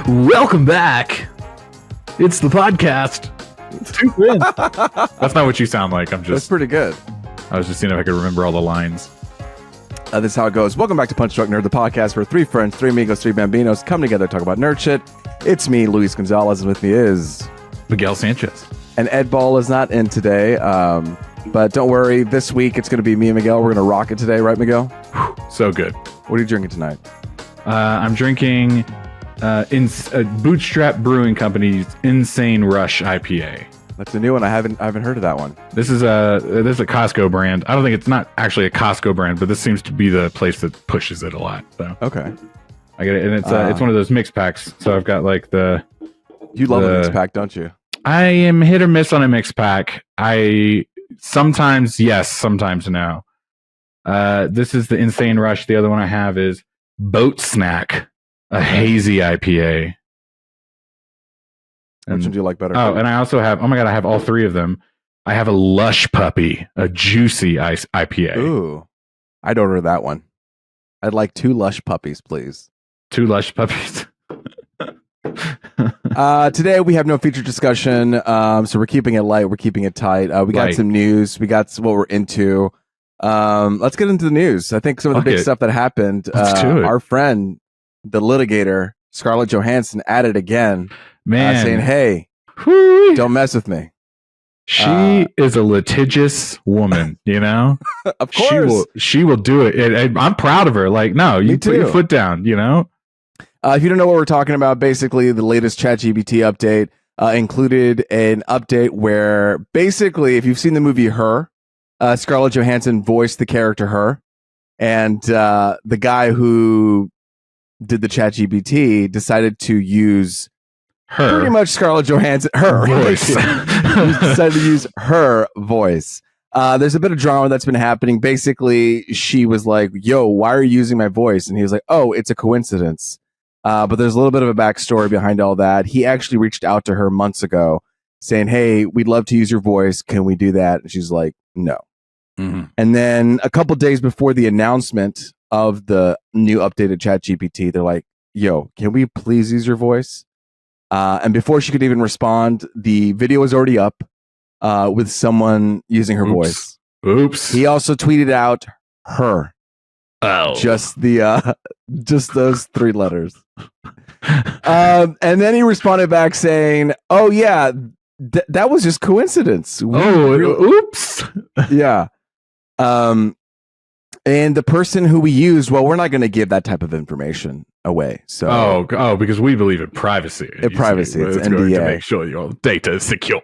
Welcome back. It's the podcast. That's not what you sound like. That's pretty good. I was just seeing if I could remember all the lines. This is how it goes. Welcome back to Punch Drunk Nerd, the podcast where three friends, three amigos, three bambinos come together to talk about nerd shit. It's me, Luis Gonzalez, and with me is Miguel Sanchez. And Ed Ball is not in today, but don't worry. This week it's going to be me and Miguel. We're going to rock it today, right, Miguel? So good. What are you drinking tonight? I'm drinking Bootstrap Brewing Company's Insane Rush IPA. That's a new one. I haven't heard of that one. This is a Costco brand. I don't think it's not actually a Costco brand, but this seems to be the place that pushes it a lot. So okay, I get it, and it's one of those mix packs. So I've got like you love a mix pack, don't you? I am hit or miss on a mix pack. I sometimes yes, sometimes no. This is the Insane Rush. The other one I have is Boat Snack, a hazy IPA. Which one do you like better? Oh, and I also have, oh my God, I have all three of them. I have a Lush Puppy, a juicy ice IPA. Ooh, I'd order that one. I'd like 2 Lush Puppies, please. 2 Lush Puppies. Today we have no feature discussion, so we're keeping it light. We're keeping it tight. We got some news. We got what we're into. Let's get into the news. I think some of the big stuff that happened. Our friend, the litigator, Scarlett Johansson, at it again. Man, saying, "Hey, don't mess with me." She is a litigious woman, you know. Of course, she will do it. And I'm proud of her. Like, no, you put your foot down, you know. If you don't know what we're talking about, basically the latest ChatGPT update included an update where basically, if you've seen the movie Her, Scarlett Johansson voiced the character Her, and the guy who did the ChatGPT decided to use pretty much Scarlett Johansson, her voice. Decided to use her voice. There's a bit of drama that's been happening. Basically, she was like, "Yo, why are you using my voice?" And he was like, "Oh, it's a coincidence." But there's a little bit of a backstory behind all that. He actually reached out to her months ago saying, "Hey, we'd love to use your voice. Can we do that?" And she's like, "No." Mm-hmm. And then a couple days before the announcement of the new updated ChatGPT, they're like, "Yo, can we please use your voice?" And before she could even respond, the video was already up with someone using her voice. Oops. He also tweeted out her. Oh. Just those 3 letters. And then he responded back saying, "Oh yeah, that was just coincidence." Oops. Yeah. And the person who we used, well, we're not going to give that type of information away. So, because we believe in privacy. It's NDA. Going to make sure your data is secure.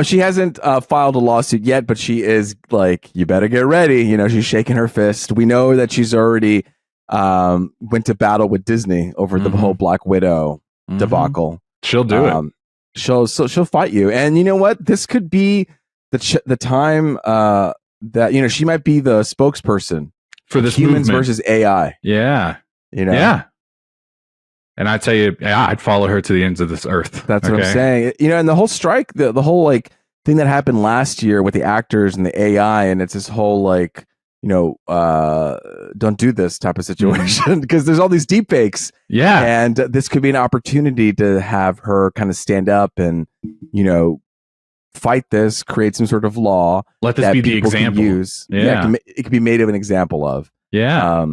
She hasn't filed a lawsuit yet, but she is like, you better get ready. You know, she's shaking her fist. We know that she's already went to battle with Disney over the whole Black Widow debacle. She'll do it. She'll fight you. And you know what? This could be the time that, you know, she might be the spokesperson for this humans movement versus AI. Yeah. You know? Yeah. And I tell you, I'd follow her to the ends of this earth. That's what I'm saying. You know, and the whole strike, the whole like thing that happened last year with the actors and the AI, and it's this whole like, you know, don't do this type of situation because there's all these deep fakes. Yeah. And this could be an opportunity to have her kind of stand up and, you know, fight this, create some sort of law. Let this be the example. Use. Yeah. It can be made of an example of. Yeah.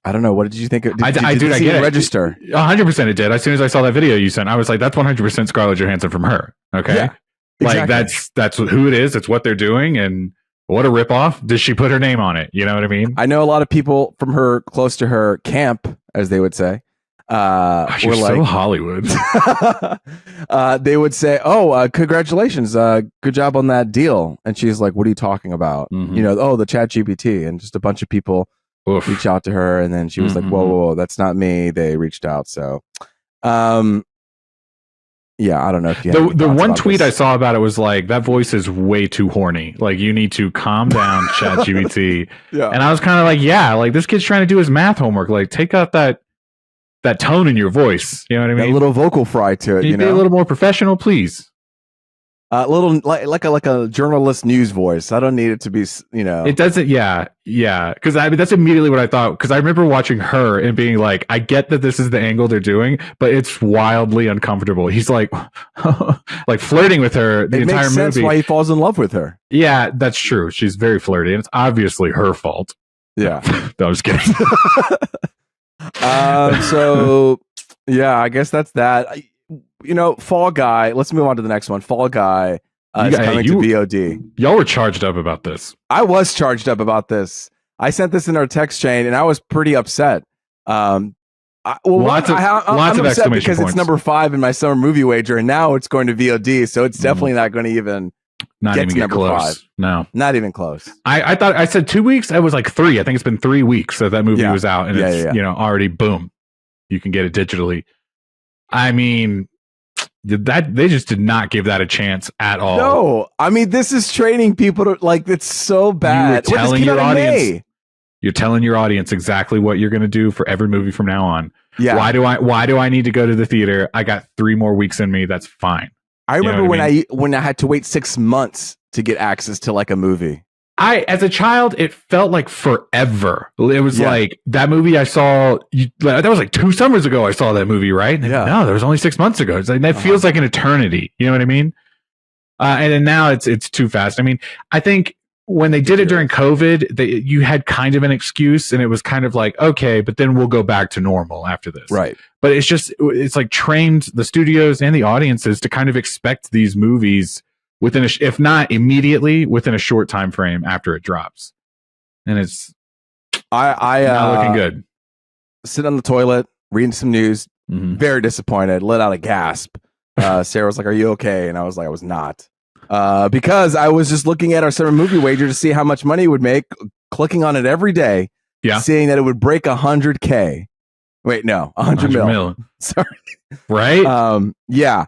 I don't know. What did you think? I get it. Register. 100% it did. As soon as I saw that video you sent, I was like, that's 100% Scarlett Johansson from Her. Okay. Yeah, like that's who it is. It's what they're doing. And what a ripoff. Did she put her name on it? You know what I mean? I know a lot of people from her, close to her camp, as they would say. You're so Hollywood. They would say, "Oh, congratulations, good job on that deal." And she's like, "What are you talking about?" You know, the ChatGPT, and just a bunch of people reach out to her, and then she was like, "Whoa, that's not me." They reached out, so yeah, I don't know if you the one tweet I saw about it was like, that voice is way too horny. Like, you need to calm down, ChatGPT. Yeah. And I was kind of like, yeah, like this kid's trying to do his math homework. Like, take out that tone in your voice. You know what I mean? That little vocal fry to it. Can you be a little more professional, please? little like a journalist news voice. I don't need it to be, It doesn't. Yeah. Because I mean, that's immediately what I thought. Because I remember watching her and being like, I get that this is the angle they're doing, but it's wildly uncomfortable. He's like, like flirting with her the it entire makes sense movie. why he falls in love with her. Yeah, that's true. She's very flirty, and it's obviously her fault. Yeah. No, I'm just kidding. So yeah, I guess that's that. Fall Guy. Let's move on to the next one. Fall Guy is coming to VOD. Y'all were charged up about this. I was charged up about this. I sent this in our text chain, and I was pretty upset. I'm lots of upset exclamation because points. it's number 5 in my summer movie wager, and now it's going to VOD, so it's definitely not going to even get number close. 5. No, not even close. I thought I said 2 weeks. It was like 3. I think it's been 3 weeks that movie was out, and it's already boom. You can get it digitally. I mean, that they just did not give that a chance at all. No, I mean, this is training people to it's so bad. You're telling your audience exactly what you're going to do for every movie from now on. Yeah. Why do I need to go to the theater? I got 3 more weeks in me. That's fine. I remember when I had to wait 6 months to get access to like a movie. As a child, it felt like forever. It was like that movie I saw. That was like 2 summers ago. I saw that movie, right? No, that was only 6 months ago. It's like that feels like an eternity. You know what I mean? And then now it's too fast. I mean, I think when they did it during COVID, you had kind of an excuse, and it was kind of like, okay, but then we'll go back to normal after this, right? But it's like trained the studios and the audiences to kind of expect these movies within if not immediately, within a short time frame after it drops. And it's not looking good. Sit on the toilet, reading some news, very disappointed, let out a gasp. Sarah was like, "Are you okay?" And I was like, "I was not." Because I was just looking at our summer movie wager to see how much money it would make, clicking on it every day, seeing that it would break 100K. Wait, no, 100 mil. Sorry. Right? Yeah.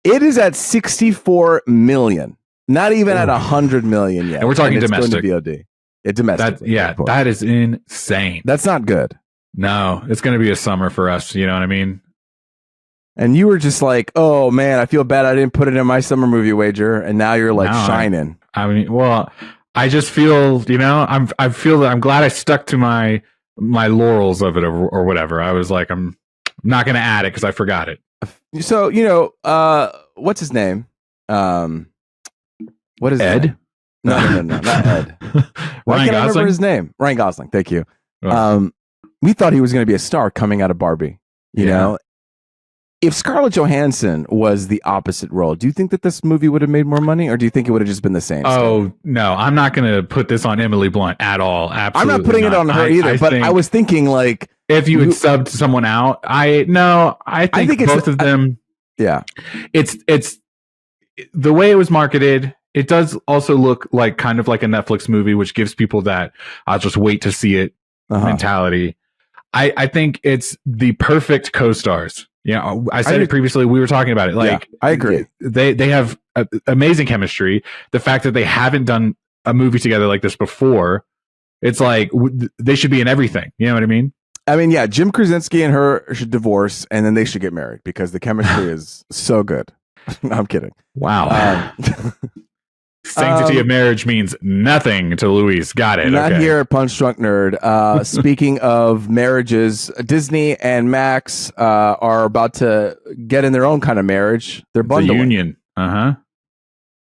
It is at 64 million. Not even at 100 million yet. And we're talking domestic. It's going to VOD. Domestic. That is insane. That's not good. No, it's going to be a summer for us. You know what I mean? And you were just like, "Oh man, I feel bad I didn't put it in my summer movie wager," and now you're like shining. I mean, well, I just feel, I'm glad I stuck to my laurels of it or whatever. I was like, I'm not going to add it because I forgot it. So what's his name? What is Ed? No, not Ed. Why can't I remember his name? Ryan Gosling. Thank you. We thought he was going to be a star coming out of Barbie. You know, if Scarlett Johansson was the opposite role, do you think that this movie would have made more money, or do you think it would have just been the same? Oh, no, I'm not going to put this on Emily Blunt at all. Absolutely, I'm not putting it on her either. But I was thinking, like, if you had subbed someone out, I think both of them. Yeah, it's the way it was marketed. It does also look like kind of like a Netflix movie, which gives people that I'll just wait to see it mentality. I think it's the perfect co-stars. I said it previously. We were talking about it. Like, I agree. They have amazing chemistry. The fact that they haven't done a movie together like this before, it's like they should be in everything. You know what I mean? I mean, yeah. Jim Krasinski and her should divorce, and then they should get married because the chemistry is so good. No, I'm kidding. Wow. Sanctity of marriage means nothing to Luis. Got it. Not here at Punch Drunk Nerd. Speaking of marriages, Disney and Max are about to get in their own kind of marriage. They're bundling. The union.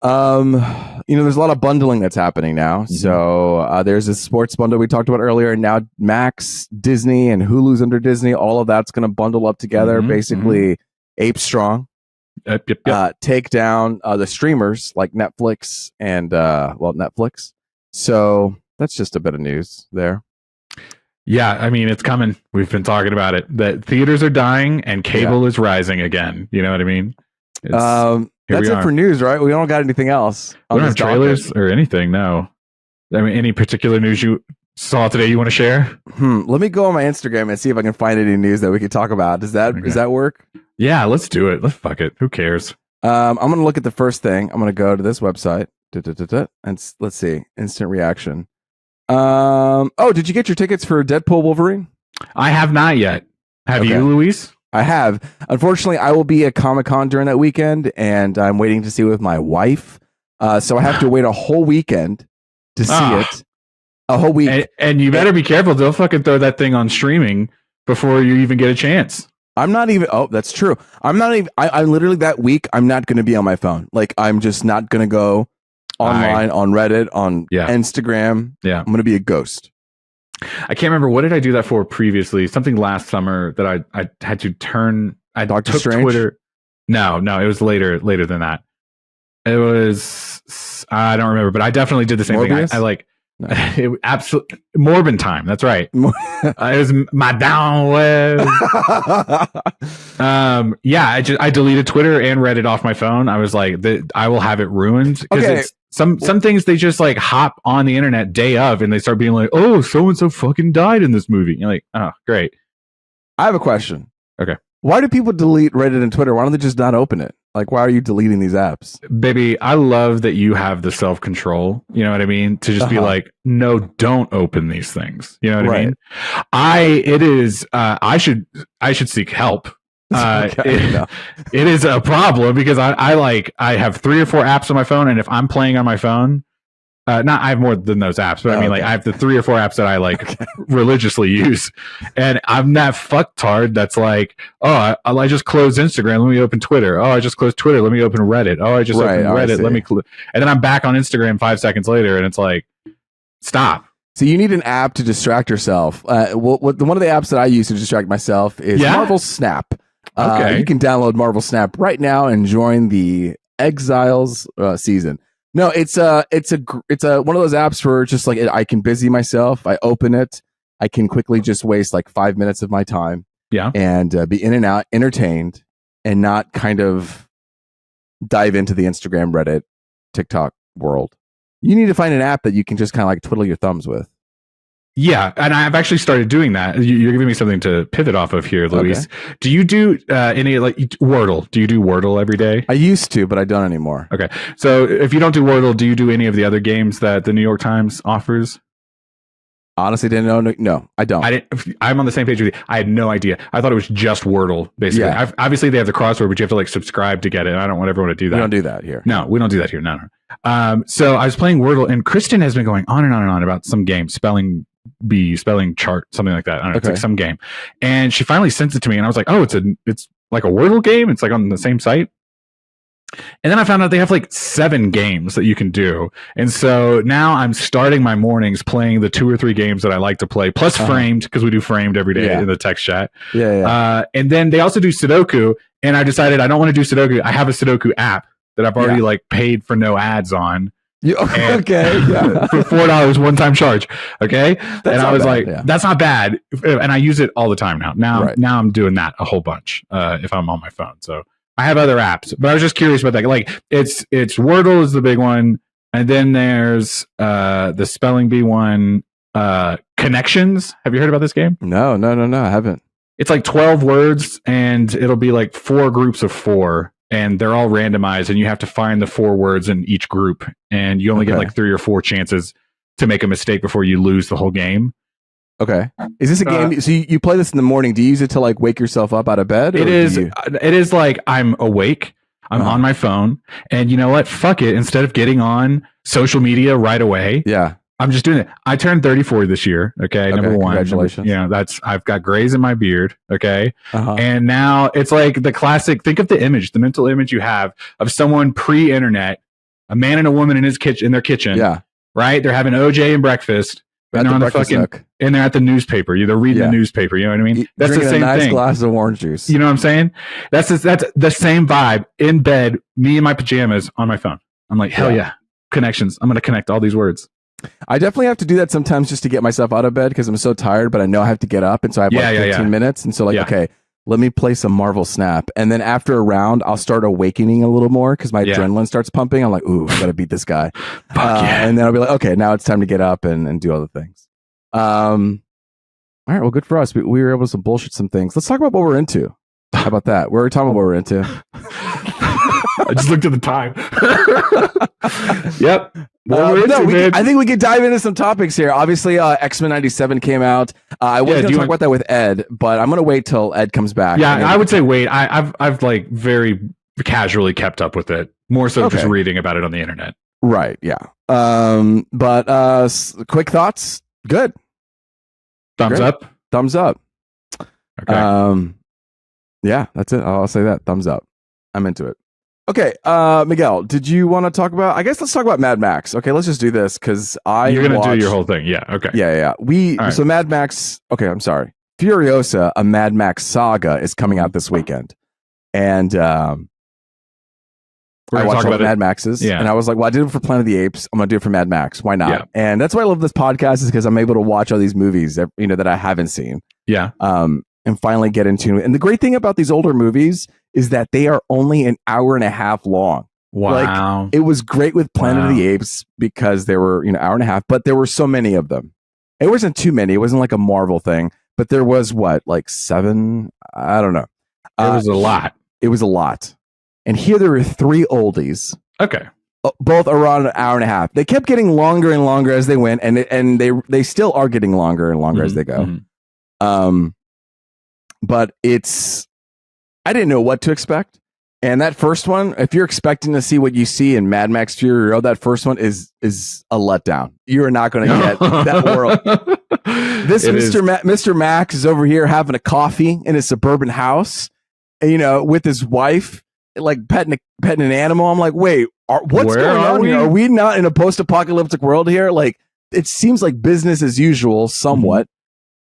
There's a lot of bundling that's happening now. Mm-hmm. So there's a sports bundle we talked about earlier, and now Max, Disney, and Hulu's under Disney. All of that's going to bundle up together, basically ape strong. Yep. Take down the streamers like Netflix and Netflix. So that's just a bit of news there. Yeah, I mean, it's coming. We've been talking about it. That theaters are dying and cable is rising again. You know what I mean? That's it for news, right? We don't got anything else. We don't have trailers or anything. No. I mean, any particular news you saw today you want to share? Let me go on my Instagram and see if I can find any news that we could talk about. Does that work? Yeah, let's do it. Let's fuck it. Who cares? I'm going to look at the first thing. I'm going to go to this website. And let's see. Instant reaction. Did you get your tickets for Deadpool Wolverine? I have not yet. Have you, Luis? I have. Unfortunately, I will be at Comic-Con during that weekend, and I'm waiting to see it with my wife. So I have to wait a whole weekend to see it. A whole week. And you better be careful. They'll fucking throw that thing on streaming before you even get a chance. I'm not even. Oh, that's true. I'm not even. I literally that week, I'm not going to be on my phone. Like, I'm just not going to go online, on Reddit, on Instagram. Yeah. I'm going to be a ghost. I can't remember, what did I do that for previously? Something last summer that I had to turn. I Doctor took Strange? Twitter. No, it was later than that. It was, I don't remember, but I definitely did the same Morbius? thing. I like it. Absolutely, Morbin time. That's right. It was my down web. I deleted Twitter and Reddit off my phone. I was like, I will have it ruined because it's some things they just like hop on the internet day of and they start being like, oh, so and so fucking died in this movie. You're like, oh, great. I have a question. Okay. Why do people delete Reddit and Twitter? Why don't they just not open it? Like, why are you deleting these apps? Baby, I love that you have the self-control, you know what I mean? To just be like, no, don't open these things. You know what I mean? I should seek help. It is a problem because I have 3 or 4 apps on my phone, and if I'm playing on my phone, I have more than those apps, but I mean, like, I have the 3 or 4 apps that I like religiously use, and I'm that fucktard that's like, oh, I just closed Instagram, let me open Twitter. Oh, I just closed Twitter, let me open Reddit. Oh, I just opened Reddit, let me, and then I'm back on Instagram 5 seconds later, and it's like, stop. So you need an app to distract yourself. One of the apps that I use to distract myself is Marvel Snap. You can download Marvel Snap right now and join the Exiles season. No, it's one of those apps where just like I can busy myself. I open it. I can quickly just waste like 5 minutes of my time. Yeah. And be in and out, entertained, and not kind of dive into the Instagram, Reddit, TikTok world. You need to find an app that you can just kind of like twiddle your thumbs with. Yeah, and I've actually started doing that. You're giving me something to pivot off of here, Luis. Okay. Do you do any like Wordle? Do you do Wordle every day? I used to, but I don't anymore. Okay, so if you don't do Wordle, do you do any of the other games that the New York Times offers? Honestly, didn't know. No, I don't. I'm on the same page with you. I had no idea. I thought it was just Wordle, basically. Yeah. Obviously, they have the crossword, but you have to like subscribe to get it. I don't want everyone to do that. We don't do that here. No, we don't do that here. No. So I was playing Wordle, and Kristen has been going on and on and on about some game, spelling chart, something like that. I don't know. It's like some game, and she finally sent it to me, and I was like, oh, it's like a Wordle game. It's like on the same site. And then I found out they have like 7 games that you can do. And so now I'm starting my mornings playing the 2 or 3 games that I like to play, plus Framed, because we do Framed every day in the text chat. And then they also do Sudoku. And I decided I don't want to do Sudoku. I have a Sudoku app that I've already like paid for no ads on. For $4 one-time charge. Okay. And I was like, that's not bad. And I use it all the time now. Now I'm doing that a whole bunch if I'm on my phone. So I have other apps, but I was just curious about that. Like it's Wordle is the big one, and then there's the spelling bee one, Connections. Have you heard about this game? No, I haven't. It's like 12 words, and it'll be like 4 groups of 4, and they're all randomized, and you have to find the 4 words in each group, and you only get like 3 or 4 chances to make a mistake before you lose the whole game. Okay. Is this a game? So you play this in the morning. Do you use it to like wake yourself up out of bed? It is like I'm awake. I'm on my phone. And you know what? Fuck it. Instead of getting on social media right away. Yeah. I'm just doing it. I turned 34 this year. Okay. Number 1. Congratulations. I've got grays in my beard. Okay. And now it's like the classic, think of the image, the mental image you have of someone pre-internet, a man and a woman in their kitchen. Yeah. Right. They're having OJ and breakfast. And they're on the fucking, and they're at the newspaper. They're reading the newspaper. You know what I mean? That's the same thing. Glass of orange juice. You know what I'm saying? That's the same vibe in bed. Me in my pajamas on my phone. I'm like, hell yeah, Connections. I'm gonna connect all these words. I definitely have to do that sometimes just to get myself out of bed because I'm so tired. But I know I have to get up, and so I have 15 minutes. And so okay, let me play some Marvel Snap, and then after a round, I'll start awakening a little more because my adrenaline starts pumping. I'm like, ooh, I gotta beat this guy. And then I'll be like, okay, now it's time to get up and do other things. All right, well, good for us. We were able to bullshit some things. Let's talk about what we're into. How about that? We're talking about what we're into. I just looked at the time. Yep. I think we could dive into some topics here. Obviously, X-Men 97 came out. I was going to talk about that with Ed, but I'm going to wait till Ed comes back. Yeah, I would say wait. I've like very casually kept up with it, more so just reading about it on the internet. Right. Yeah. But quick thoughts. Good. Thumbs up. Thumbs up. Okay. Yeah, that's it. I'll say that. Thumbs up. I'm into it. Okay, Miguel, did you want to talk about? I guess let's talk about Mad Max. Okay, let's just do this because you're gonna do your whole thing. Yeah. Okay. Yeah. So Mad Max. Okay, I'm sorry. Furiosa, a Mad Max saga, is coming out this weekend, and I watched all the Mad Maxes, and I was like, well, I did it for Planet of the Apes. I'm gonna do it for Mad Max. Why not? Yeah. And that's why I love this podcast, is because I'm able to watch all these movies that that I haven't seen. Yeah. And finally get into it. And the great thing about these older movies is that they are only an hour and a half long. Wow. Like, it was great with Planet of the Apes because there were, hour and a half, but there were so many of them. It wasn't too many. It wasn't like a Marvel thing, but there was like 7? I don't know. It was a lot. It was a lot. And here there were 3 oldies. Okay. Both around an hour and a half. They kept getting longer and longer as they went, and they still are getting longer and longer as they go. But I didn't know what to expect. And that first one, if you're expecting to see what you see in Mad Max Fury Road, that first one is a letdown. You are not going to get that world. This Mr. Max is over here having a coffee in his suburban house, with his wife, like petting an animal. I'm like, wait, what's going on here? Are we not in a post-apocalyptic world here? Like, it seems like business as usual, somewhat.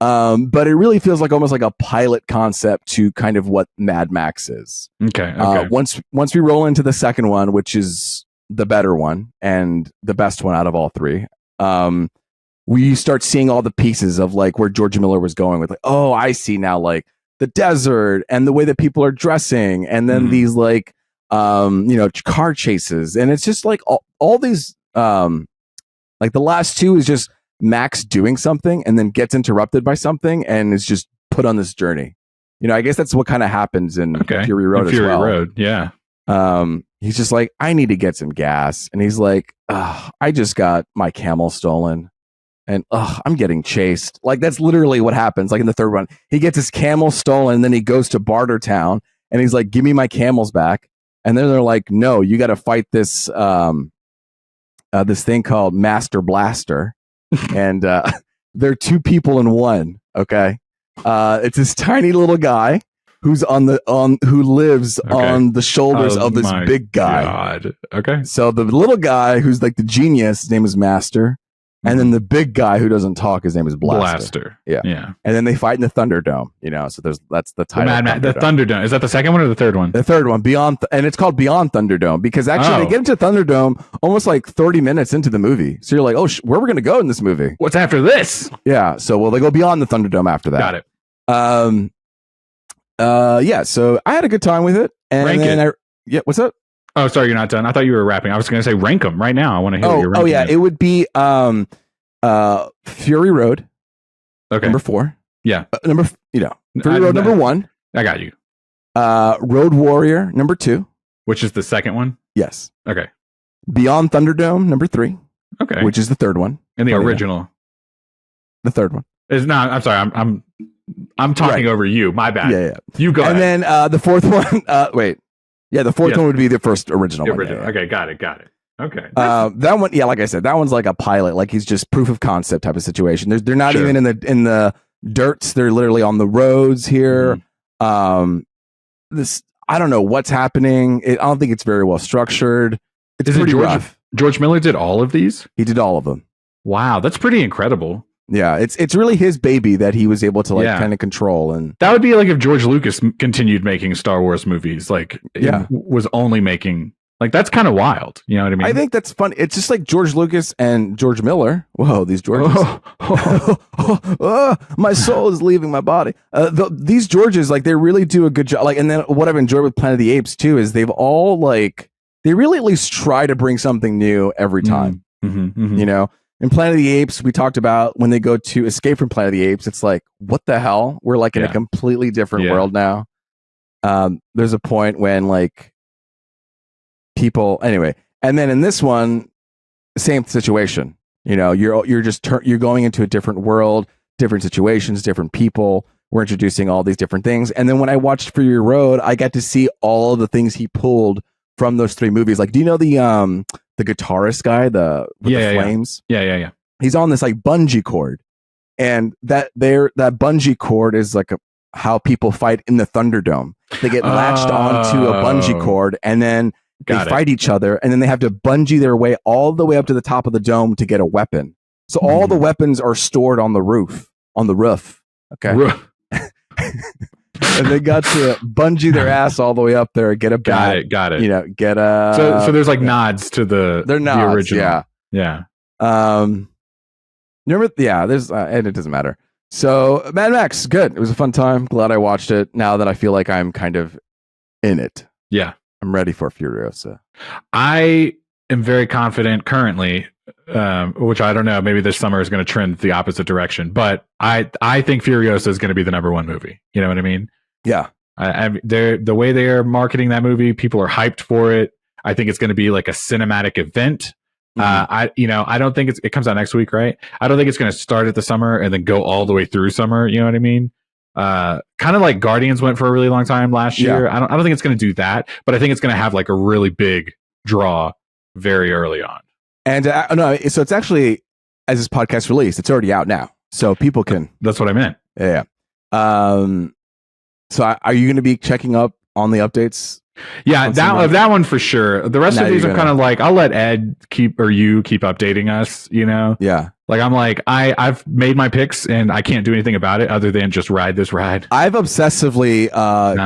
But it really feels like almost like a pilot concept to kind of what Mad Max is. Okay. Once we roll into the second one, which is the better one and the best one out of all 3, we start seeing all the pieces of like where George Miller was going with, like, oh, I see now, like the desert and the way that people are dressing, and then these like car chases, and it's just like all these like the last 2 is just Max doing something and then gets interrupted by something and is just put on this journey. I guess that's what kind of happens in Fury Road as well. Road, yeah. He's just like, I need to get some gas, and he's like, I just got my camel stolen, and I'm getting chased. Like, that's literally what happens. Like in the third one, he gets his camel stolen, and then he goes to Bartertown, and he's like, give me my camels back. And then they're like, no, you got to fight this this thing called Master Blaster. And they're 2 people in one. Okay, it's this tiny little guy who lives on the shoulders of this big guy. God. Okay, so the little guy who's like the genius, his name is Master, and then the big guy who doesn't talk, his name is Blaster. Yeah. And then they fight in the Thunderdome. So that's the title. The Thunderdome. Is that the second one or the third one? The third one, Beyond, and it's called Beyond Thunderdome because actually they get into Thunderdome almost like 30 minutes into the movie. So you're like, oh, where are we going to go in this movie? What's after this? Yeah. So they go beyond the Thunderdome after that. Got it. Yeah. So I had a good time with it. And rank then it. What's up? Oh, sorry, you're not done. I thought you were rapping. I was going to say rank them right now. I want to hear your ranking. Oh yeah, it would be Fury Road. Okay. Number 4. Yeah. Fury Road number 1. I got you. Road Warrior number 2. Which is the second one? Yes. Okay. Beyond Thunderdome number 3. Okay. Which is the third one. And the original. The third one. Is not. I'm sorry. I'm talking over you. My bad. Yeah. You go. And then the fourth one. Wait. Yeah, the fourth one would be the first original. One. Yeah. Okay. Got it. Okay. That one. Yeah, like I said, that one's like a pilot. Like he's just proof of concept type of situation. They're not even in the dirts. They're literally on the roads here. This. I don't know what's happening. I don't think it's very well structured. It's pretty rough. George Miller did all of these? He did all of them. Wow, that's pretty incredible. Yeah, it's really his baby that he was able to kind of control. And that would be like if George Lucas continued making Star Wars movies, was only making, like, that's kind of wild. You know what I mean? I think that's fun. It's just like George Lucas and George Miller. Whoa, these Georges. My soul is leaving my body. These Georges, like, they really do a good job. Like, and then what I've enjoyed with Planet of the Apes too is they've all they really at least try to bring something new every time. You know? In Planet of the Apes, we talked about when they go to escape from Planet of the Apes, it's like, what the hell? We're like in a completely different world now. There's a point when people anyway. And then in this one, same situation. You know, you're just you're going into a different world, different situations, different people. We're introducing all these different things. And then when I watched Fury Road, I got to see all of the things he pulled from those 3 movies. Like, do you know the guitarist guy, the flames? Yeah. He's on this like bungee cord, and that bungee cord is like how people fight in the Thunderdome. They get latched onto a bungee cord, and then they fight each other, and then they have to bungee their way all the way up to the top of the dome to get a weapon. So all the weapons are stored on the roof. Okay. And they got to bungee their ass all the way up there, get a bat. Got it. You know, get a. So there's like nods to the original. Yeah. Remember? Yeah. There's and it doesn't matter. So Mad Max, good. It was a fun time. Glad I watched it. Now that I feel like I'm kind of in it. Yeah. I'm ready for Furiosa. I am very confident currently, which I don't know. Maybe this summer is going to trend the opposite direction. But I think Furiosa is going to be the #1 movie. You know what I mean? Yeah. The way they are marketing that movie, people are hyped for it. I think it's going to be like a cinematic event. I don't think it comes out next week, right? I don't think it's going to start at the summer and then go all the way through summer. You know what I mean? Kind of like Guardians went for a really long time last year. I don't think it's going to do that, but I think it's going to have like a really big draw very early on. And no, so it's actually, as this podcast released, it's already out now, so people can. That's what I meant. Yeah. So are you going to be checking up on the updates? Yeah, that one for sure. The rest of these are kind of like, I'll let Ed keep updating us, you know? Yeah. Like, I'm like, I've made my picks and I can't do anything about it other than just ride this ride. I've obsessively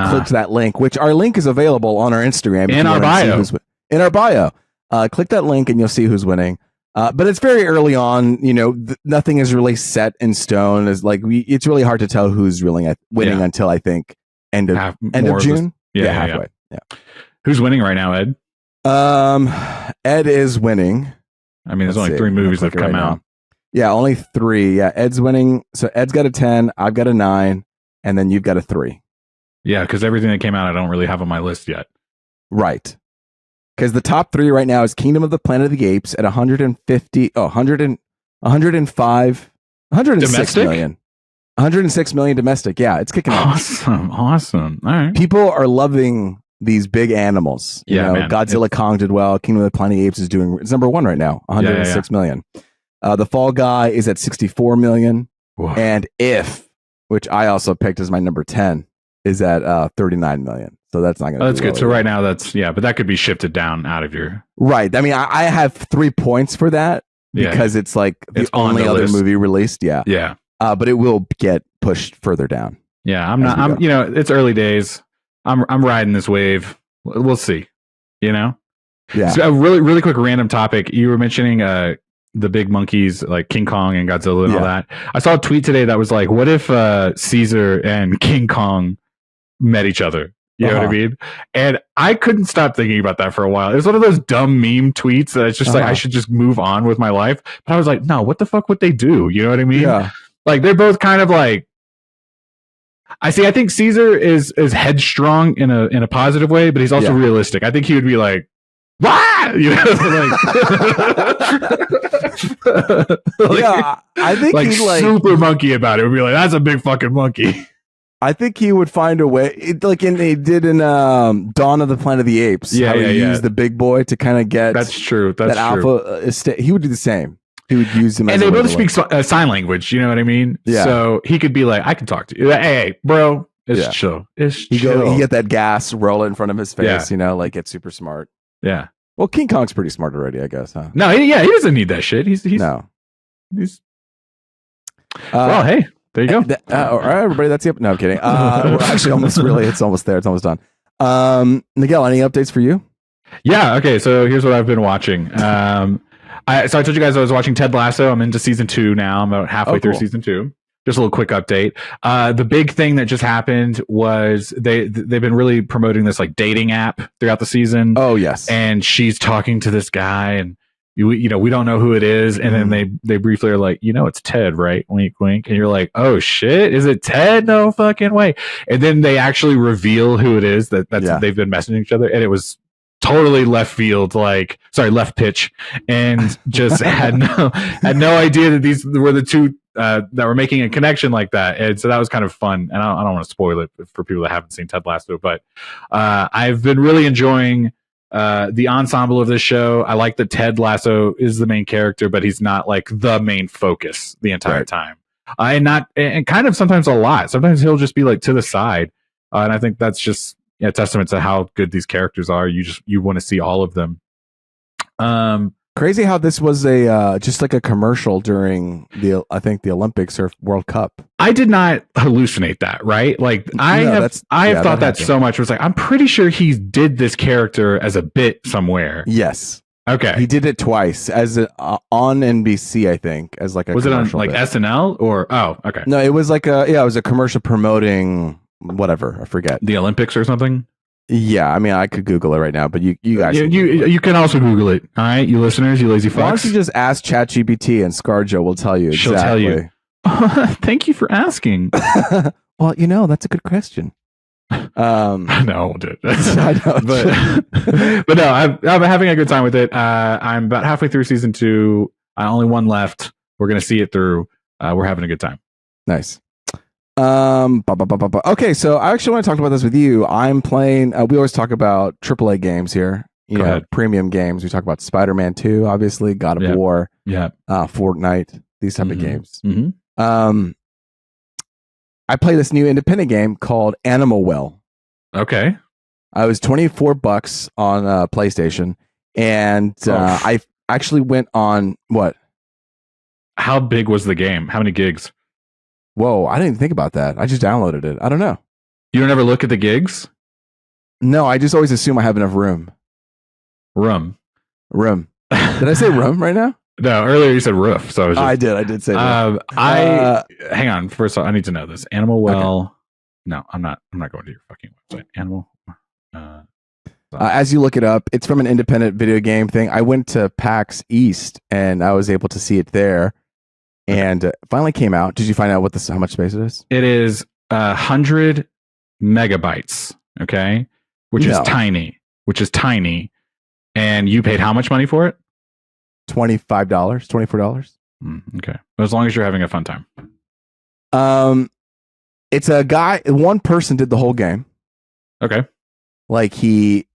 clicked that link, which our link is available on our Instagram. In our bio. In our bio. Click that link and you'll see who's winning. But it's very early on, you know, nothing is really set in stone. It's really hard to tell who's winning until I think end of June. Halfway. Yeah. Who's winning right now, Ed? Ed is winning. I mean, there's only 3 movies that have come out. Yeah, only 3. Yeah, Ed's winning. So Ed's got a 10, I've got a 9, and then you've got a 3. Yeah, because everything that came out, I don't really have on my list yet. Right. Because the top 3 right now is Kingdom of the Planet of the Apes at 106 million. 106 million domestic. Yeah, it's kicking awesome. Awesome. All right. People are loving these big animals. You know, man. Godzilla Kong did well. Kingdom of the Planet of the Apes is doing, it's #1 right now, 106 million. The Fall Guy is at 64 million. Whoa. And If, which I also picked as my number 10, is at 39 million. So that's not going to that's good. So right now but that could be shifted down out of your. Right. I mean, I have 3 points for that because it's like the only other movie released. Yeah. Yeah. But it will get pushed further down. Yeah. It's early days. I'm riding this wave. We'll see, you know? Yeah. So a really, really quick random topic. You were mentioning, the big monkeys like King Kong and Godzilla and all that. I saw a tweet today that was like, what if Caesar and King Kong met each other? You know what I mean? And I couldn't stop thinking about that for a while. It was one of those dumb meme tweets that it's just like, I should just move on with my life. But I was like, no, what the fuck would they do? You know what I mean? Yeah. Like, they're both kind of like, I think Caesar is headstrong in a positive way, but he's also realistic. I think he would be like, "Wah!" You know, I think like super monkey about it. Would be like, that's a big fucking monkey. I think he would find a way, like they did in Dawn of the Planet of the Apes. Yeah, how he used the big boy to kind of get. That's true. That's alpha. He would do the same. He would use him, and they both speak sign language. You know what I mean? Yeah. So he could be like, "I can talk to you. Hey, bro, it's chill. It's chill." He get that gas roll in front of his face. You know, like it's super smart. Yeah. Well, King Kong's pretty smart already, I guess, huh? No, he doesn't need that shit. He's no. He's. Well, hey, there you go. All right, everybody, that's it. No, I'm kidding. We're actually it's almost there. It's almost done. Miguel, any updates for you? Yeah. Okay. So here's what I've been watching. I told you guys I was watching Ted Lasso. I'm into season 2 now. I'm about halfway through season 2. Just a little quick update. The big thing that just happened was they've been really promoting this like dating app throughout the season. Oh yes. And she's talking to this guy, and we don't know who it is. And then they briefly are like, it's Ted, right? Wink, wink. And you're like, oh shit, is it Ted? No fucking way. And then they actually reveal who it is. They've been messaging each other, and it was totally left field, left pitch, and just had no idea that these were the two that were making a connection like that. And so that was kind of fun. And I don't want to spoil it for people that haven't seen Ted Lasso, but I've been really enjoying the ensemble of this show. I like that Ted Lasso is the main character, but he's not like the main focus the entire time. And kind of sometimes a lot. Sometimes he'll just be like to the side, and I think that's just a testament to how good these characters are. You want to see all of them. Crazy how this was a just like a commercial during the Olympics or World Cup. I did not hallucinate that, right? Like I have thought that so much. It was like, I'm pretty sure he did this character as a bit somewhere. Yes. Okay. He did it twice as on NBC, I think, as like a was it on like bit. SNL or okay. No, it was like it was a commercial promoting whatever, I forget. The Olympics or something? Yeah, I mean, I could Google it right now, but you guys you can also Google it. All right, you listeners, you lazy fucks. Why don't you just ask ChatGPT and ScarJo will tell you exactly. She'll tell you. Thank you for asking. Well, that's a good question. I know, dude. I know, but no, I'm having a good time with it. I'm about halfway through season 2. Only one left. We're gonna see it through. We're having a good time. Nice. Okay, so I actually want to talk about this with you. I'm playing. We always talk about AAA games here. Go ahead. Premium games. We talk about Spider-Man 2, obviously, God of War, Fortnite, these type of games. Mm-hmm. I play this new independent game called Animal Well. Okay. I was $24 on PlayStation, and I actually went on what? How big was the game? How many gigs? Whoa, I didn't even think about that. I just downloaded it. I don't know. You don't ever look at the gigs? No, I just always assume I have enough room. Room. Did I say room right now? No, earlier you said roof. So I did say that. Hang on. First of all, I need to know this. Animal Well. Okay. No, I'm not going to your fucking website. Animal. As you look it up, it's from an independent video game thing. I went to PAX East and I was able to see it there. And finally came out. Did you find out how much space it is? It is 100 megabytes. Okay, which is tiny. And you paid how much money for it? $25, $24. Okay, as long as you're having a fun time. It's a guy. One person did the whole game. Okay, like he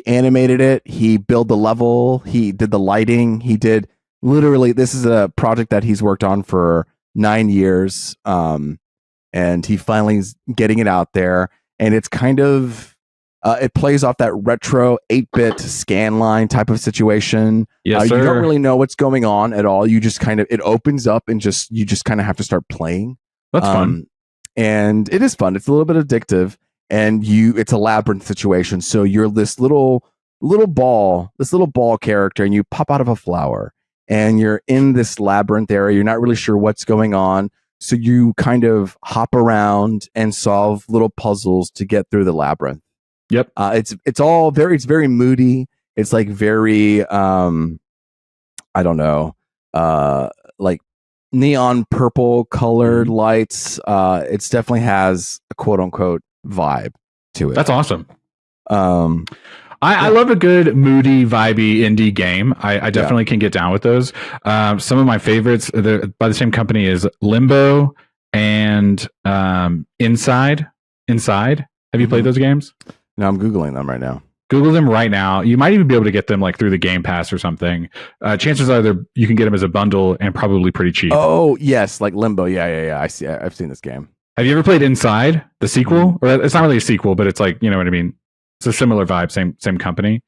animated it. He built the level. He did the lighting. He did. Literally, this is a project that he's worked on for 9 years, and he finally is getting it out there. And it's kind of it plays off that retro 8-bit scan line type of situation. Yes, sir. You don't really know what's going on at all. You just kind of it opens up and you just kind of have to start playing. That's fun, and it is fun. It's a little bit addictive, and it's a labyrinth situation. So you're this little ball character, and you pop out of a flower. And you're in this labyrinth area. You're not really sure what's going on. So you kind of hop around and solve little puzzles to get through the labyrinth. Yep. It's very moody. It's like very, I don't know, like neon purple colored lights. It definitely has a quote unquote vibe to it. That's awesome. I love a good, moody, vibey indie game. I definitely can get down with those. Some of my favorites by the same company is Limbo and Inside. Have you played those games? No, I'm Googling them right now. Google them right now. You might even be able to get them like through the Game Pass or something. Chances are you can get them as a bundle and probably pretty cheap. Oh, yes, like Limbo. Yeah. I see. I've seen this game. Have you ever played Inside, the sequel? Or it's not really a sequel, but it's like, you know what I mean? It's a similar vibe, same company.